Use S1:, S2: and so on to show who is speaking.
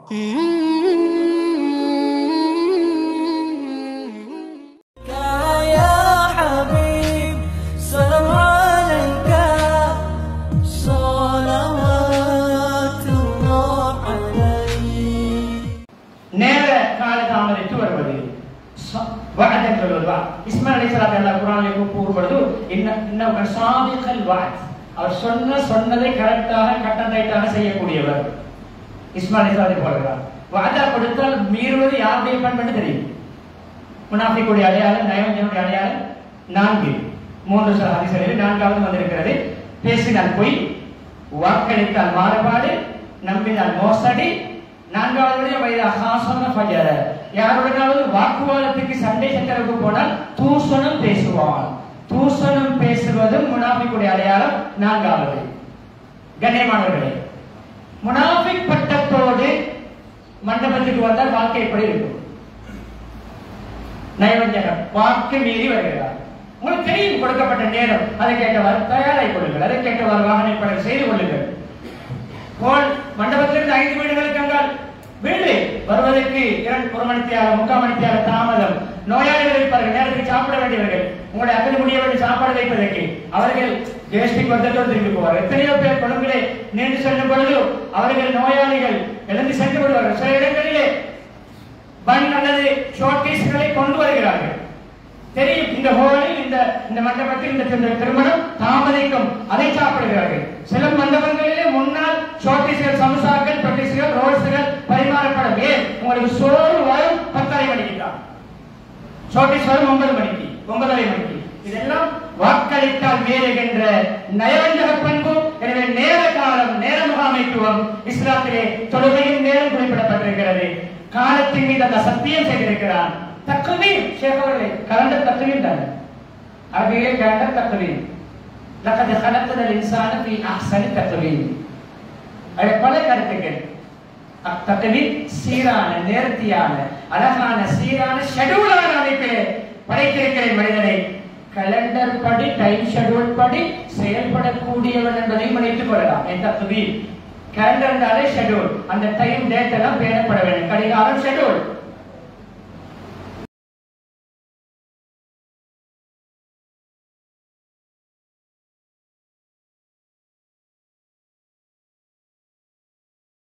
S1: நேர காலதாமதித்து வருவது வஅதன் சொல்லுவா. இஸ்மாயில் அலைஹிஸ்ஸலாம் அல்லாஹ் குர்ஆனில் கூறுவது இன்ன சாதிகல் வஅத், அவர் சொன்னதை கரெக்டாக கட்டளையாக செய்யக்கூடியவர். இஸ்மாயில் அலைஹிஸ்ஸலாம் போகிறார். வஅதா கொடுத்தால் மீறுவது யாருடைய பண்புன்னு தெரியும். முனாஃபிக்குடைய அடையாளம், நயவஞ்சனுடைய அடையாளம் 4. 3 ஹதீஸ்களில் 4வது வந்திருக்கிறது. பேசினால் பொய், வாக்களித்தால் மாறுபாடு, நம்பினால் மோசடி, 4வது வைதா ஹாசன ஃபஜர, யாருடனாவது வாக்குவாதத்துக்கு சண்டை சச்சரவுக்கு போனால் தூஷணம் பேசுவான். தூஷணம் பேசுவதும் முனாஃபிக்குடைய அடையாளம் 4வது. கண்ணியமானவர்களே, முனாஃபிக் பட்டத்தோடு மண்டபத்துக்கு வந்தால் வாழ்க்கை எப்படி இருக்கும்? நயவஞ்சகம், வாக்கு மீறி வருகிறார். உங்களுக்கு தெரியும் கொடுக்கப்பட்ட நேரம், அதை கேட்டவாறு தயாராகி கொள்ளுங்கள், அதை கேட்டவாறு வாகனப்படல் செய்து கொள்ளுங்கள். போல் மண்டபத்திலிருந்து 5 வீடுகளுக்கு அங்கால் வீடு வருவதற்கு 1 மணி நேரம் 3/4 மணி நேரம் தாமதம். நோயாளிகள் இருப்பார்கள், நேரத்துக்கு சாப்பிட வேண்டியவர்கள், உங்களுடைய அகதி முடியவர்கள் சாப்பாடு வைப்பதற்கு அவர்கள் கேஸ்டிக் வந்ததோடு திரும்பி போவார். எத்தனையோ பேர் கொழும்பிலே நீண்டு செல்லும் பொழுது அவர்கள் நோயாளிகள் எழுந்து சென்று விடுவார்கள். சில இடங்களிலே பன் அல்லது ஷோர்டீஸ்களை கொண்டு வருகிறார்கள். தெரியும் இந்த ஹோலில் இந்த மண்டபத்தில் இந்த திருமணம் தாமதிக்கும், அதை சாப்பிடுகிறார்கள். சில மண்டபங்களிலே முன்னால் ஷோர்டீஸ்கள், சமோசாக்கள், பட்டிஸ்கள், ரோல்ஸ்கள் பரிமாறப்படும். ஏன்? உங்களுக்கு சோறு வரும் 10:30 மணிக்கு தான், ஷோர்டீஸ் வரும் 9 மணிக்கு, 9:30 மணிக்கு. இதெல்லாம் வாக்களித்தால் மேலுகின்ற நயவஞ்சக பண்பு. எனவே நேர காலம், நேர முகாமைத்துவம் இஸ்லாத்திலே தொழுகையின் நேரம் குறிப்பிடப்பட்டிருக்கிறது. காலத்தின் மீது அந்த சத்தியம் செய்திருக்கிறான். தக்வீம் ஷேக் அவர்களே, கலண்டர் தக்வீம் தான், அரபியிலே கலண்டர் தக்வீம். லகத் ஹலக்னல் இன்சான ஃபீ அஹ்ஸனி தக்வீம். அதில் பல கருத்துக்கள். தக்வீம் சீரான, நேர்த்தியான, அழகான, சீரான ஷெட்யூலான அமைப்பிலே படைத்திருக்கிற மனிதனை கலண்டர் படி, டைம் ஷெட்யூல் படி செயல்படக்கூடியவன் என்பதை மனித்துக் கொள்ளலாம். என் தக்வீம் கலண்டர் ஷெட்யூல், அந்த டைம் டேட் எல்லாம் பேணப்பட வேண்டும். கடிகாரம் ஷெட்யூல்,